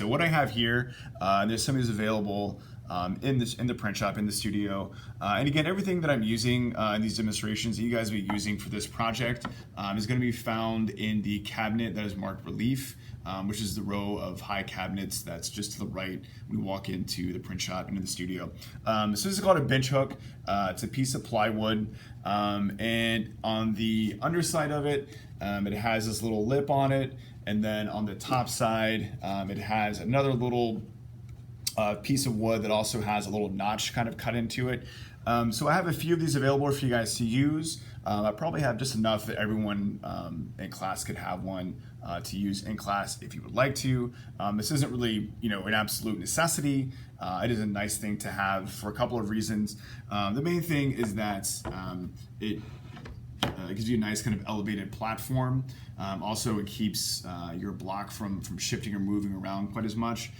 So what I have here, there's some of these available in the print shop, in the studio. And again, everything that I'm using in these demonstrations that you guys will be using for this project is going to be found in the cabinet that is marked relief, which is the row of high cabinets that's just to the right when you walk into the print shop, into the studio. So this is called a bench hook. It's a piece of plywood, and on the underside of it, it has this little lip on it, and then on the top side, it has another little piece of wood that also has a little notch kind of cut into it. So I have a few of these available for you guys to use. I probably have just enough that everyone in class could have one to use in class if you would like to. This isn't really, an absolute necessity. It is a nice thing to have for a couple of reasons. The main thing is that it gives you a nice kind of elevated platform. Also, it keeps your block from shifting or moving around quite as much.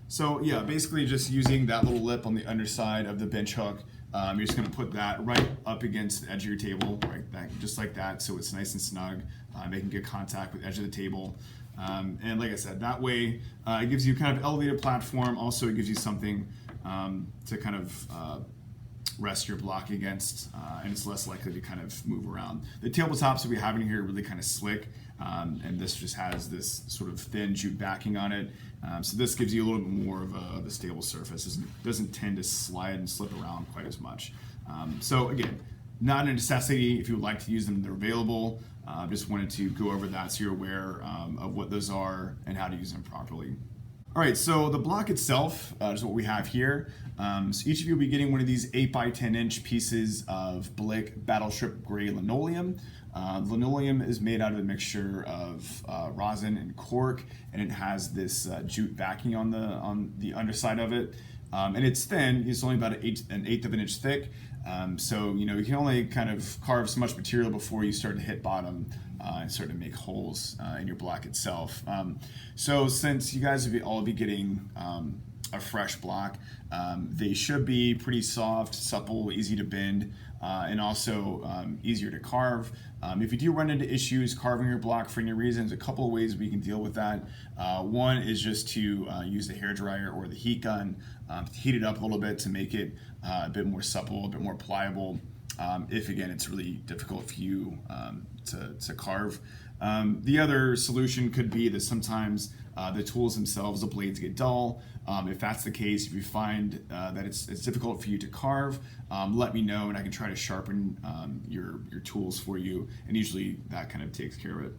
So yeah, basically just using that little lip on the underside of the bench hook, you're just gonna put that right up against the edge of your table, right, just like that, so it's nice and snug, making good contact with the edge of the table. And like I said, that way it gives you kind of elevated platform. Also, it gives you something to kind of rest your block against, and it's less likely to kind of move around. The tabletops that we have in here are really kind of slick, and this just has this sort of thin jute backing on it. So this gives you a little bit more of a stable surface. It doesn't tend to slide and slip around quite as much. So again, not a necessity. If you would like to use them, they're available. Just wanted to go over that so you're aware of what those are and how to use them properly. All right, so the block itself is what we have here. So each of you will be getting one of these 8 by 10 inch pieces of Blick Battleship Gray linoleum. Linoleum is made out of a mixture of rosin and cork, and it has this jute backing on the underside of it. And it's thin. It's only about an eighth of an inch thick. So you can only kind of carve so much material before you start to hit bottom and start to make holes in your block itself. So since you guys will all be getting a fresh block, they should be pretty soft, supple, easy to bend, and also easier to carve. If you do run into issues carving your block for any reasons, a couple of ways we can deal with that. One is just to use the hairdryer or the heat gun to heat it up a little bit to make it a bit more supple, a bit more pliable. If again it's really difficult for you to carve. The other solution could be that sometimes the tools themselves, the blades, get dull. If that's the case, if you find that it's difficult for you to carve, let me know and I can try to sharpen your tools for you, and usually that kind of takes care of it.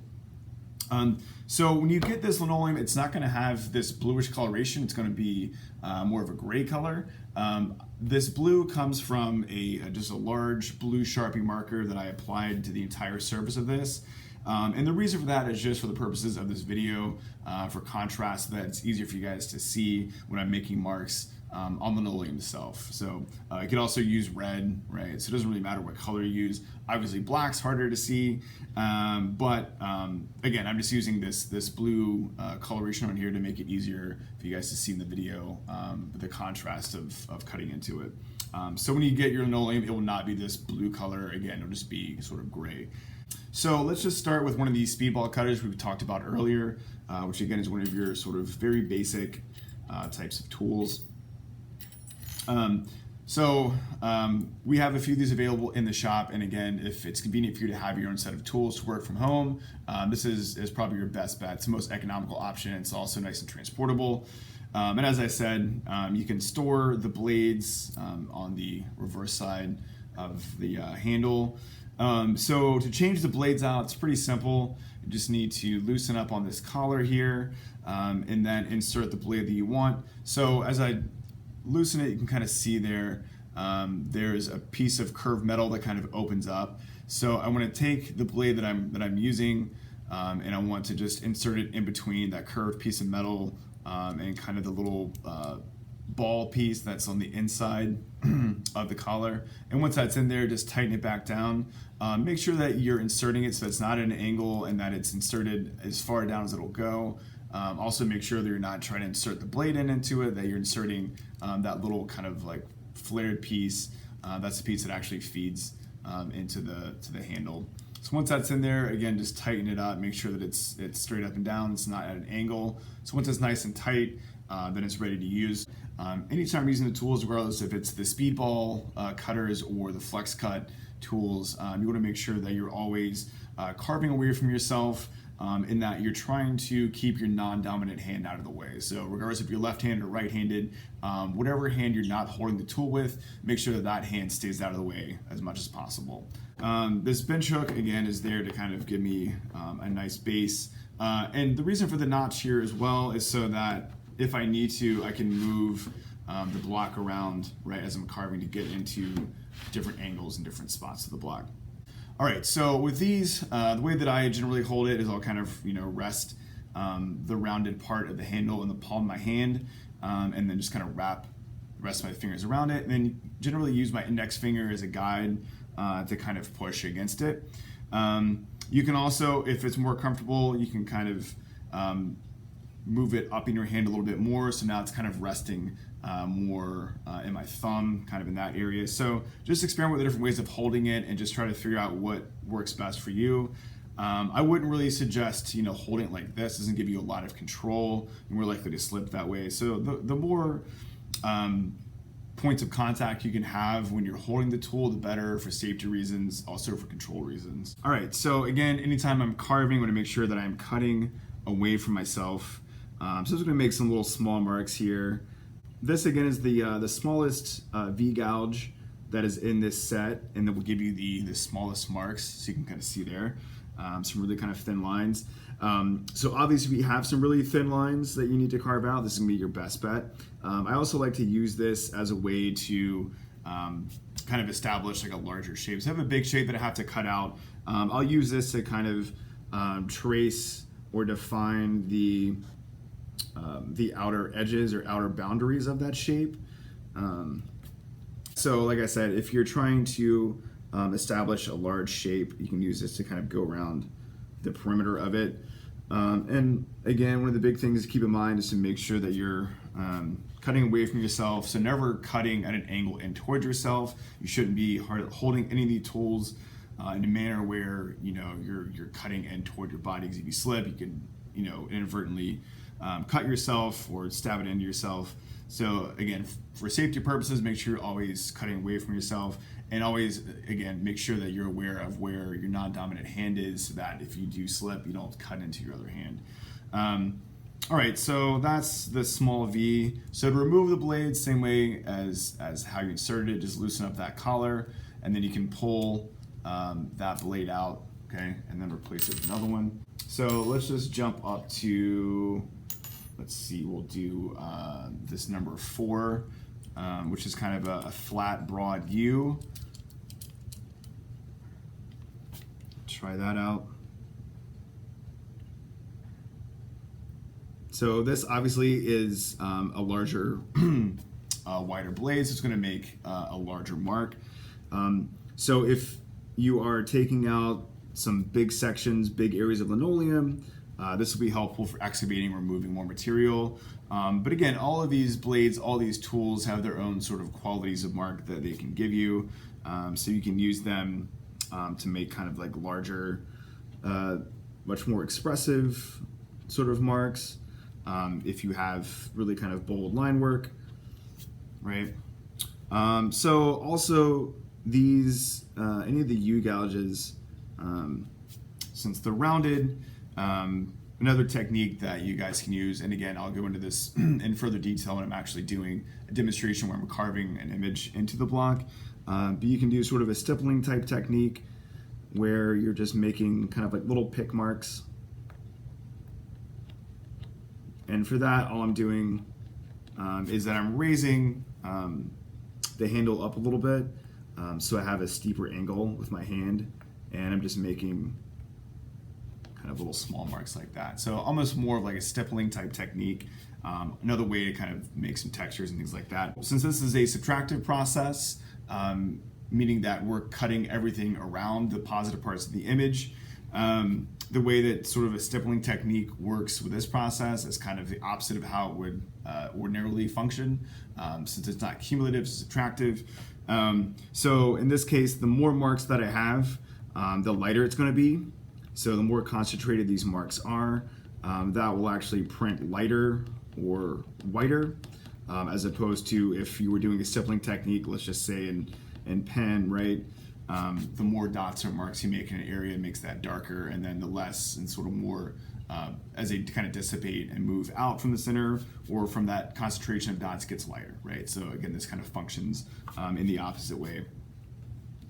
So when you get this linoleum, it's not going to have this bluish coloration. It's going to be more of a gray color. This blue comes from just a large blue Sharpie marker that I applied to the entire surface of this. And the reason for that is just for the purposes of this video, for contrast, so that it's easier for you guys to see when I'm making marks on the linoleum itself. So you could also use red, right? So it doesn't really matter what color you use. Obviously black's harder to see, but again, I'm just using this blue coloration on here to make it easier for you guys to see in the video, the contrast of cutting into it. So when you get your linoleum, it will not be this blue color. Again, it'll just be sort of gray. So let's just start with one of these speedball cutters we talked about earlier, which again is one of your sort of very basic types of tools. We have a few of these available in the shop, and again, if it's convenient for you to have your own set of tools to work from home, this is probably your best bet. It's the most economical option. It's also nice and transportable. And as I said, you can store the blades on the reverse side of the handle. So to change the blades out, it's pretty simple. You just need to loosen up on this collar here, and then insert the blade that you want. So as I loosen it, you can kind of see there's a piece of curved metal that kind of opens up. So I want to take the blade that I'm using, and I want to just insert it in between that curved piece of metal and kind of the little ball piece that's on the inside of the collar. And once that's in there, just tighten it back down. Make sure that you're inserting it so it's not at an angle and that it's inserted as far down as it'll go. Also make sure that you're not trying to insert the blade into it, that you're inserting that little kind of like flared piece. That's the piece that actually feeds into the handle. So once that's in there, again, just tighten it up, make sure that it's straight up and down, it's not at an angle. So once it's nice and tight, then it's ready to use. Anytime using the tools, regardless if it's the speedball cutters or the flex cut tools, you want to make sure that you're always carving away from yourself, in that you're trying to keep your non-dominant hand out of the way. So regardless if you're left-handed or right-handed, whatever hand you're not holding the tool with, make sure that that hand stays out of the way as much as possible. This bench hook, again, is there to kind of give me a nice base. And the reason for the notch here as well is so that if I need to, I can move the block around, right, as I'm carving to get into different angles and different spots of the block. All right, so with these, the way that I generally hold it is I'll kind of, rest the rounded part of the handle in the palm of my hand, and then just kind of wrap the rest of my fingers around it, and then generally use my index finger as a guide to kind of push against it. You can also, if it's more comfortable, you can kind of move it up in your hand a little bit more, so now it's kind of resting more in my thumb, kind of in that area. So just experiment with the different ways of holding it and just try to figure out what works best for you. I wouldn't really suggest, holding it like this. It doesn't give you a lot of control. You're more likely to slip that way. So the more points of contact you can have when you're holding the tool, the better, for safety reasons, also for control reasons. All right, so again, anytime I'm carving, I want to make sure that I'm cutting away from myself. So I'm just gonna make some little small marks here. This again is the smallest V-gouge that is in this set, and that will give you the smallest marks, so you can kind of see there. Some really kind of thin lines. So obviously if you have some really thin lines that you need to carve out, this is gonna be your best bet. I also like to use this as a way to kind of establish like a larger shape. So I have a big shape that I have to cut out. I'll use this to kind of trace or define the outer edges or outer boundaries of that shape. So like I said, if you're trying to establish a large shape, you can use this to kind of go around the perimeter of it. And again, one of the big things to keep in mind is to make sure that you're cutting away from yourself. So never cutting at an angle in towards yourself. You shouldn't be holding any of the tools in a manner where you're cutting in toward your body, because if you slip, you can inadvertently cut yourself or stab it into yourself. So again, for safety purposes, make sure you're always cutting away from yourself, and always, again, make sure that you're aware of where your non-dominant hand is, so that if you do slip, you don't cut into your other hand. All right, so that's the small V. So to remove the blade, same way as how you inserted it, just loosen up that collar, and then you can pull that blade out, okay, and then replace it with another one. So let's just jump up to, let's see, we'll do this number 4, which is kind of a flat, broad U. Try that out. So this obviously is a larger, wider blade, so it's going to make a larger mark. So if you are taking out some big sections, big areas of linoleum, this will be helpful for excavating or moving more material. But again, all of these blades, all these tools have their own sort of qualities of mark that they can give you. So you can use them to make kind of like larger, much more expressive sort of marks. If you have really kind of bold line work, right? So also these, any of the U-gouges, since they're rounded, another technique that you guys can use, and again, I'll go into this in further detail when I'm actually doing a demonstration where I'm carving an image into the block, but you can do sort of a stippling type technique where you're just making kind of like little pick marks. And for that, all I'm doing is that I'm raising the handle up a little bit, so I have a steeper angle with my hand, and I'm just making kind of little small marks like that. So almost more of like a stippling type technique. Another way to kind of make some textures and things like that. Since this is a subtractive process, meaning that we're cutting everything around the positive parts of the image, the way that sort of a stippling technique works with this process is kind of the opposite of how it would ordinarily function, since it's not cumulative, it's subtractive. So in this case, the more marks that I have, the lighter it's going to be. So the more concentrated these marks are, that will actually print lighter or whiter, as opposed to if you were doing a stippling technique, let's just say in pen, right? The more dots or marks you make in an area makes that darker, and then the less and sort of more as they kind of dissipate and move out from the center or from that concentration of dots gets lighter, right? So again, this kind of functions in the opposite way.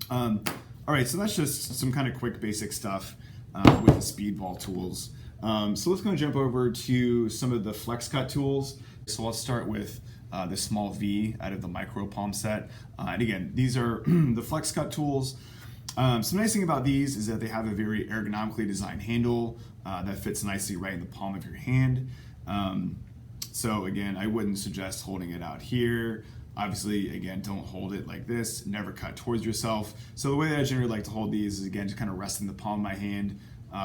All right, so that's just some kind of quick basic stuff with the speedball tools. So let's go and jump over to some of the flex cut tools. So let's start with the small V out of the micro palm set. And again, these are the flex cut tools. So the nice thing about these is that they have a very ergonomically designed handle that fits nicely right in the palm of your hand. So again, I wouldn't suggest holding it out here. Obviously, again, don't hold it like this, never cut towards yourself. So the way that I generally like to hold these is, again, just kind of rest in the palm of my hand,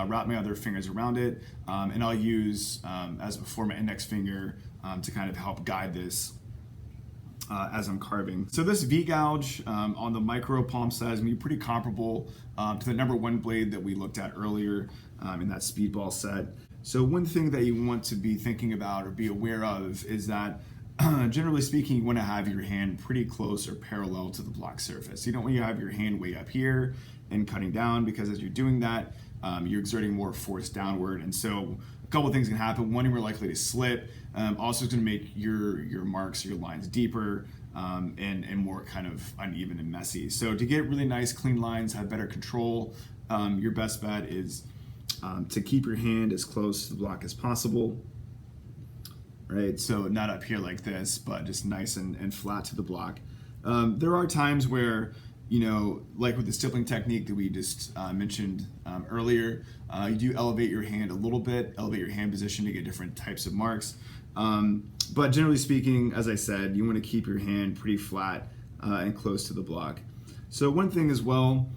wrap my other fingers around it, and I'll use, as before, my index finger to kind of help guide this as I'm carving. So this V-gouge on the micro palm set is going to be pretty comparable to the #1 blade that we looked at earlier in that speedball set. So one thing that you want to be thinking about or be aware of is that generally speaking, you want to have your hand pretty close or parallel to the block surface. You don't want to have your hand way up here and cutting down, because as you're doing that, you're exerting more force downward. And so a couple of things can happen. One, you're more likely to slip. Also, it's going to make your marks, your lines deeper and more kind of uneven and messy. So to get really nice, clean lines, have better control, your best bet is to keep your hand as close to the block as possible. Right, so not up here like this, but just nice and flat to the block. There are times where, you know, like with the stippling technique that we just mentioned earlier, you do elevate your hand a little bit, elevate your hand position to get different types of marks. But generally speaking, as I said, you want to keep your hand pretty flat and close to the block. So one thing as well,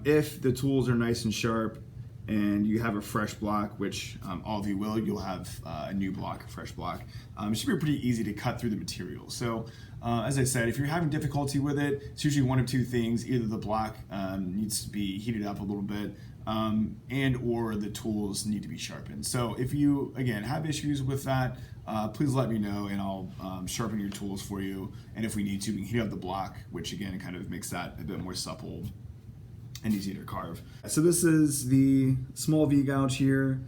if the tools are nice and sharp, and you have a fresh block, which all of you will, you'll have a new block, a fresh block. It should be pretty easy to cut through the material. So as I said, if you're having difficulty with it, it's usually one of two things. Either the block needs to be heated up a little bit and or the tools need to be sharpened. So if you, again, have issues with that, please let me know and I'll sharpen your tools for you. And if we need to, we can heat up the block, which again kind of makes that a bit more supple and easy to carve. So this is the small V-gouge here.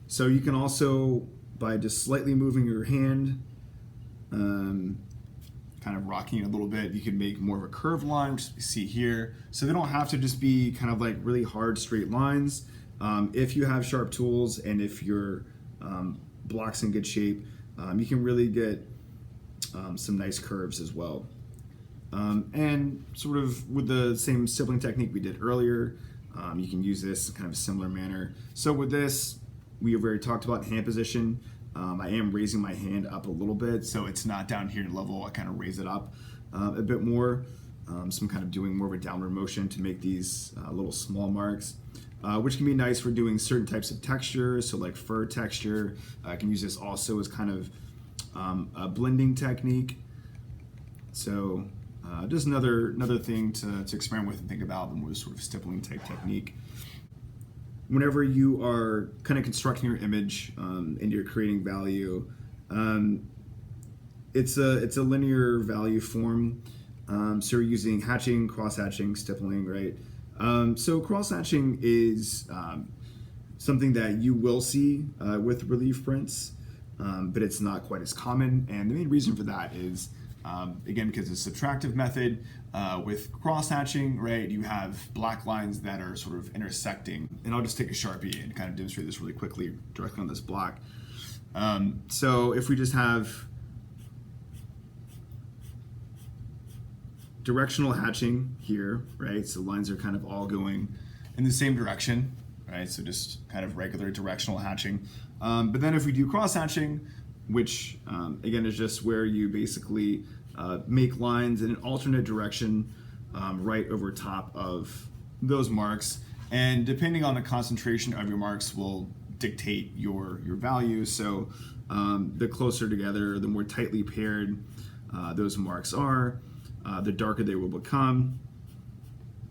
So you can also, by just slightly moving your hand, kind of rocking it a little bit, you can make more of a curved line, which you see here. So they don't have to just be kind of like really hard straight lines. If you have sharp tools and if your block's in good shape, you can really get some nice curves as well. And sort of with the same stippling technique we did earlier, you can use this in kind of a similar manner. So with this, we have already talked about hand position. I am raising my hand up a little bit, so it's not down here level. I kind of raise it up a bit more. So I'm kind of doing more of a downward motion to make these little small marks, which can be nice for doing certain types of textures. So like fur texture, I can use this also as kind of a blending technique. So just another thing to experiment with and think about, the more sort of stippling type technique. Whenever you are kind of constructing your image and you're creating value, it's a linear value form. So you're using hatching, cross-hatching, stippling, right? So cross-hatching is something that you will see with relief prints, but it's not quite as common. And the main reason for that is again, because it's a subtractive method. With cross-hatching, right, you have black lines that are sort of intersecting. And I'll just take a Sharpie and kind of demonstrate this really quickly directly on this block. So if we just have directional hatching here, right, so lines are kind of all going in the same direction, right, so just kind of regular directional hatching. But then if we do cross-hatching, which again is just where you basically make lines in an alternate direction right over top of those marks, and depending on the concentration of your marks will dictate your value. So the closer together, the more tightly paired those marks are, the darker they will become.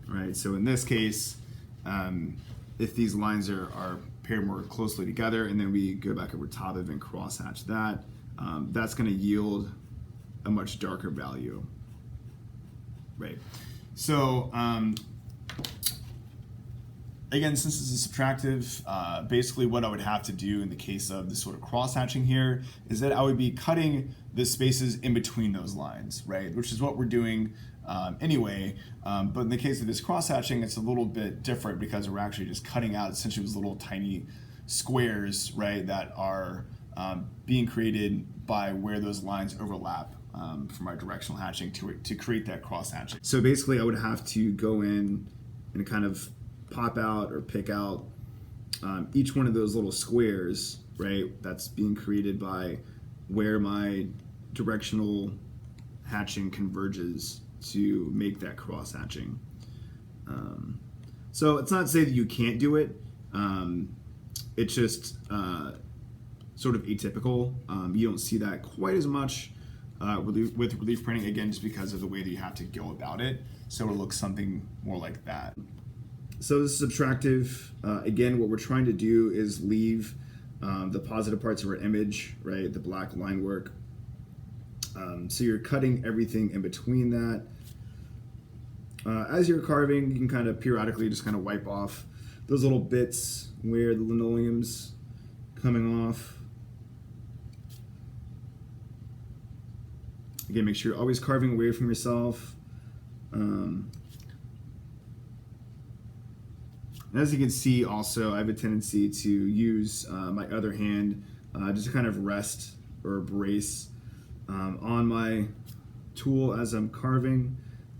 right? So in this case, if these lines are paired more closely together, and then we go back over top of it and crosshatch that, that's going to yield a much darker value, right? So again, since this is subtractive, basically what I would have to do in the case of this sort of crosshatching here is that I would be cutting the spaces in between those lines, right? Which is what we're doing anyway. But in the case of this crosshatching, it's a little bit different because we're actually just cutting out essentially those little tiny squares, right, that are being created by where those lines overlap from our directional hatching to create that cross hatching. So basically I would have to go in and kind of pop out or pick out each one of those little squares, right, that's being created by where my directional hatching converges to make that cross hatching. So it's not to say that you can't do it. It's just sort of atypical. You don't see that quite as much with relief printing, again, just because of the way that you have to go about it. So it'll look something more like that. So this is subtractive. Again, what we're trying to do is leave the positive parts of our image, right, the black line work. So you're cutting everything in between that. As you're carving, you can kind of periodically just kind of wipe off those little bits where the linoleum's coming off. Again, make sure you're always carving away from yourself. And as you can see also, I have a tendency to use my other hand just to kind of rest or brace on my tool as I'm carving.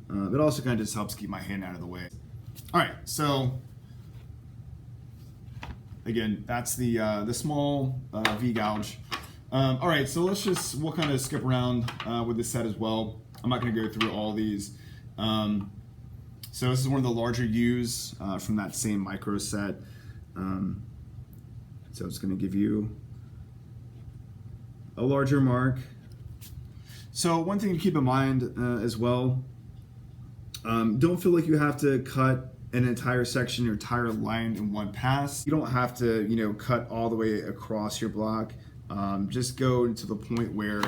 It also kind of just helps keep my hand out of the way. All right, so again, that's the small V-gouge. All right, so we'll kind of skip around with this set as well. I'm not going to go through all these. So this is one of the larger U's from that same micro set. So it's going to give you a larger mark. So one thing to keep in mind as well, don't feel like you have to cut an entire section or entire line in one pass. You don't have to, cut all the way across your block. Just go to the point where,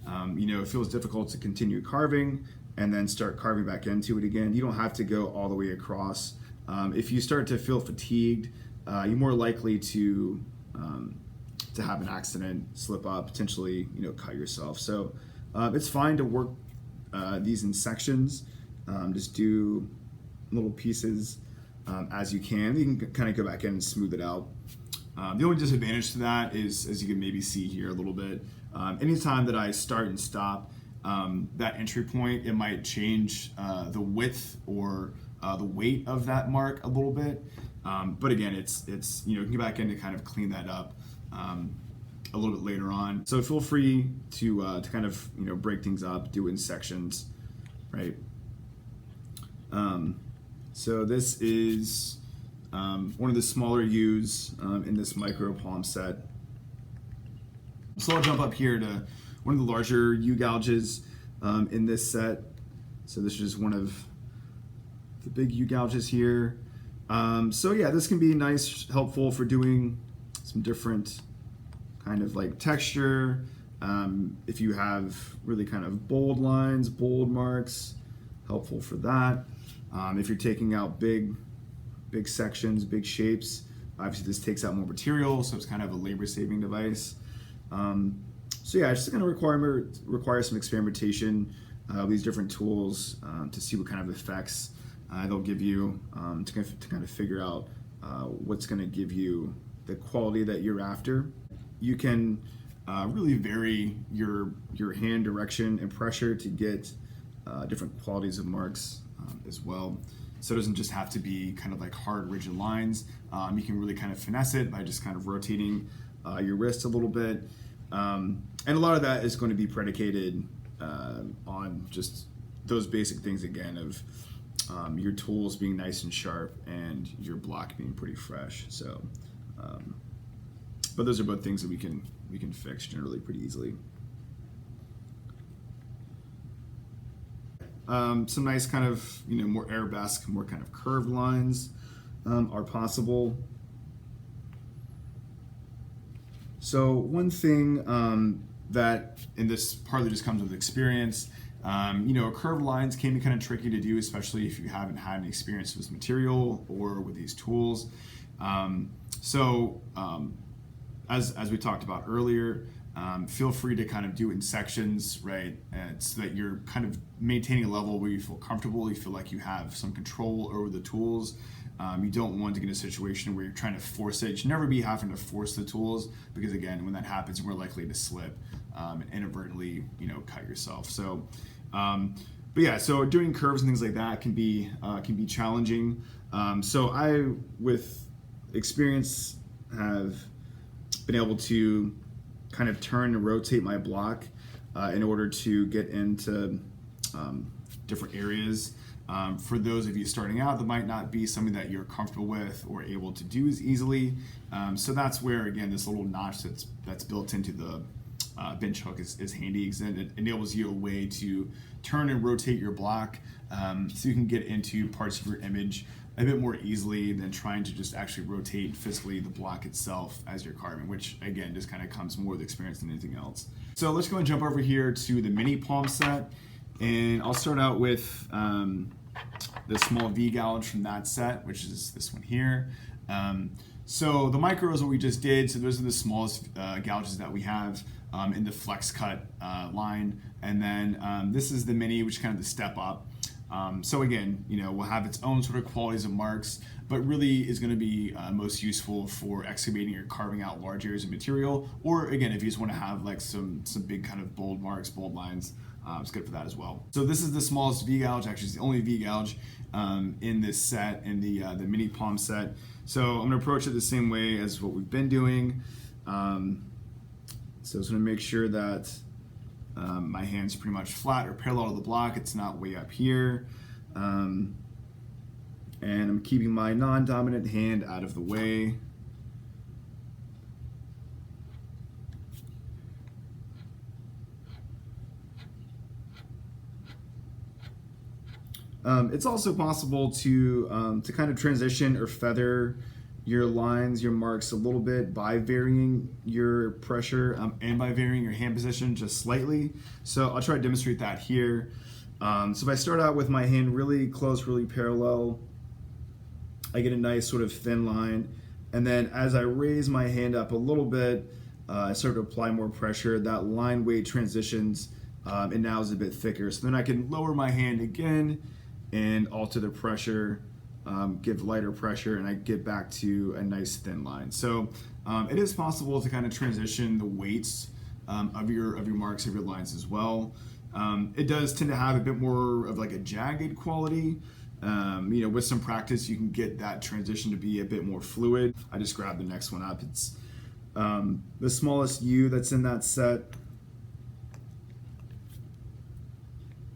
it feels difficult to continue carving and then start carving back into it again. You don't have to go all the way across. If you start to feel fatigued, you're more likely to have an accident, slip up, potentially, cut yourself. So it's fine to work these in sections. Just do little pieces as you can. You can kind of go back in and smooth it out. The only disadvantage to that is, as you can maybe see here a little bit, anytime that I start and stop that entry point, it might change the width or the weight of that mark a little bit. But again, it's you can go back in to kind of clean that up a little bit later on. So feel free to kind of break things up, do it in sections, right? So this is one of the smaller U's in this micro palm set. So I'll jump up here to one of the larger U gouges in this set. So this is just one of the big U gouges here. So yeah, this can be nice, helpful for doing some different kind of like texture. If you have really kind of bold lines, bold marks, helpful for that. If you're taking out big sections, big shapes, obviously this takes out more material, so it's kind of a labor-saving device. So yeah, it's just going to require some experimentation with these different tools to see what kind of effects they'll give you to kind of figure out what's going to give you the quality that you're after. You can really vary your hand direction and pressure to get different qualities of marks as well. So it doesn't just have to be kind of like hard, rigid lines. You can really kind of finesse it by just kind of rotating your wrist a little bit. And a lot of that is going to be predicated on just those basic things again of your tools being nice and sharp and your block being pretty fresh. So, but those are both things that we can fix generally pretty easily. some nice kind of, more arabesque, more kind of curved lines are possible. So one thing that in this partly just comes with experience, curved lines can be kind of tricky to do, especially if you haven't had any experience with material or with these tools. As we talked about earlier, feel free to kind of do it in sections, right? And so that you're kind of maintaining a level where you feel comfortable, you feel like you have some control over the tools. You don't want to get in a situation where you're trying to force it. You should never be having to force the tools, because again, when that happens, you're more likely to slip and inadvertently, cut yourself. So, but yeah, so doing curves and things like that can be challenging. So I, with experience, have been able to kind of turn and rotate my block in order to get into different areas. For those of you starting out, that might not be something that you're comfortable with or able to do as easily. So that's where, again, this little notch that's built into the bench hook is handy, because it enables you a way to turn and rotate your block so you can get into parts of your image a bit more easily than trying to just actually rotate physically the block itself as you're carving, which again just kind of comes more with experience than anything else. So let's go and jump over here to the mini palm set, and I'll start out with the small V gouge from that set, which is this one here. So the micro is what we just did, so those are the smallest gouges that we have in the flex cut line, and then this is the mini, which is kind of the step up. So again, will have its own sort of qualities of marks, but really is going to be most useful for excavating or carving out large areas of material, or again, if you just want to have like some big kind of bold marks, bold lines, it's good for that as well. So this is the smallest V gouge, actually it's the only V gouge in this set, in the mini palm set. So I'm going to approach it the same way as what we've been doing. So I'm just going to make sure that my hand's pretty much flat or parallel to the block. It's not way up here. And I'm keeping my non-dominant hand out of the way. It's also possible to kind of transition or feather your lines, your marks a little bit by varying your pressure and by varying your hand position just slightly. So I'll try to demonstrate that here. So if I start out with my hand really close, really parallel, I get a nice sort of thin line. And then as I raise my hand up a little bit, I start to apply more pressure. That line weight transitions and now is a bit thicker. So then I can lower my hand again and alter the pressure, give lighter pressure, and I get back to a nice thin line. So it is possible to kind of transition the weights of your marks, of your lines as well. It does tend to have a bit more of like a jagged quality. With some practice, you can get that transition to be a bit more fluid. I just grabbed the next one up. It's the smallest U that's in that set.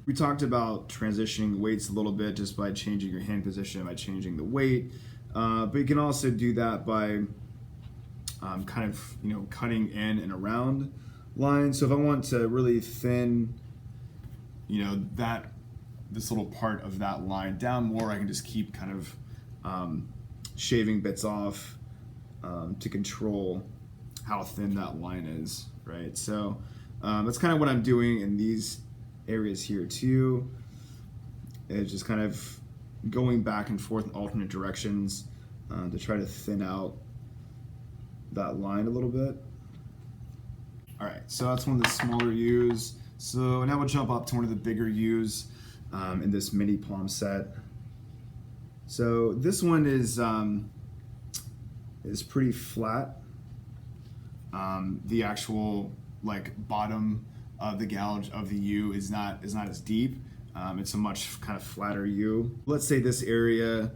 We talked about transitioning weights a little bit just by changing your hand position, by changing the weight, but you can also do that by kind of cutting in and around lines. So if I want to really thin this little part of that line down more, I can just keep kind of shaving bits off to control how thin that line is, right? So that's kind of what I'm doing in these areas here too. It's just kind of going back and forth in alternate directions to try to thin out that line a little bit. All right, so that's one of the smaller U's. So now we'll jump up to one of the bigger U's in this mini palm set. So this one is pretty flat. The actual bottom of the gouge of the U is not as deep. It's a much kind of flatter U. Let's say this area,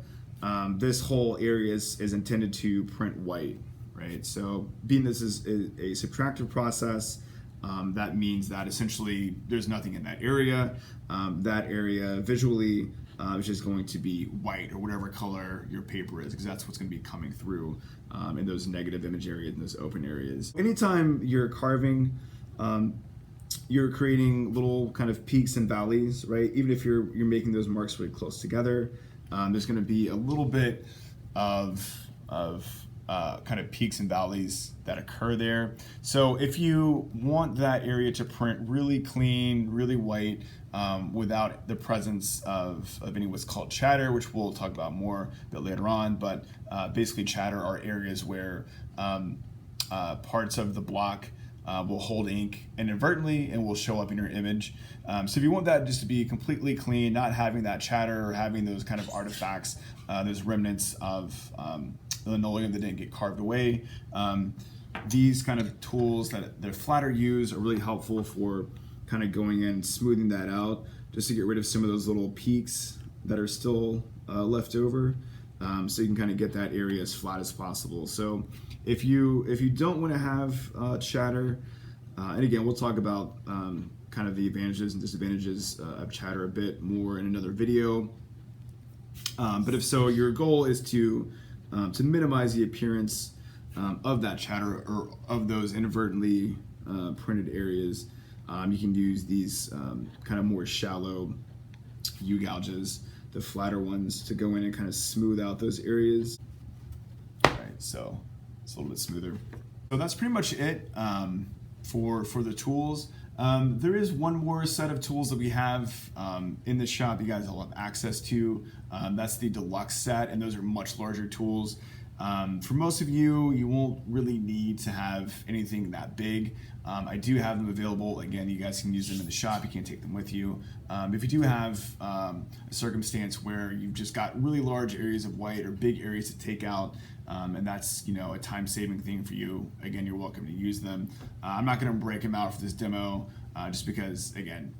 this whole area is intended to print white, right? So being this is a subtractive process, that means that essentially there's nothing in that area. That area visually is just going to be white or whatever color your paper is, because that's what's going to be coming through in those negative image areas, in those open areas. Anytime you're carving, you're creating little kind of peaks and valleys, right? Even if you're making those marks really close together, there's going to be a little bit of kind of peaks and valleys that occur there. So if you want that area to print really clean, really white, without the presence of any what's called chatter, which we'll talk about more a bit later on, but basically chatter are areas where parts of the block will hold ink inadvertently and will show up in your image. So if you want that just to be completely clean, not having that chatter or having those kind of artifacts, those remnants of the linoleum that didn't get carved away, these kind of tools that the flatter use are really helpful for kind of going in and smoothing that out, just to get rid of some of those little peaks that are still left over, so you can kind of get that area as flat as possible. So if you don't want to have chatter, and again, we'll talk about kind of the advantages and disadvantages of chatter a bit more in another video. But if so, your goal is to minimize the appearance of that chatter or of those inadvertently printed areas. You can use these kind of more shallow U-gouges, the flatter ones, to go in and kind of smooth out those areas. All right, so it's a little bit smoother. So that's pretty much it for the tools. There is one more set of tools that we have in the shop you guys will have access to. That's the deluxe set, and those are much larger tools. For most of you, you won't really need to have anything that big. I do have them available. Again, you guys can use them in the shop. You can't take them with you. If you do have a circumstance where you've just got really large areas of white or big areas to take out, and that's a time-saving thing for you, again, you're welcome to use them. I'm not going to break them out for this demo, just because, again,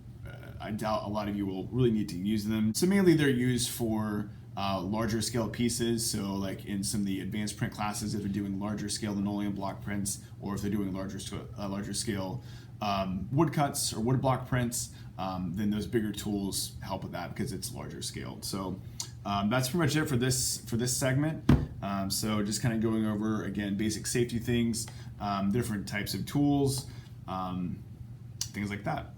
I doubt a lot of you will really need to use them. So mainly they're used for larger scale pieces, so like in some of the advanced print classes, if they're doing larger scale linoleum block prints, or if they're doing larger scale woodcuts or wood block prints, then those bigger tools help with that because it's larger scale. So that's pretty much it for this segment. So just kind of going over, again, basic safety things, different types of tools, things like that.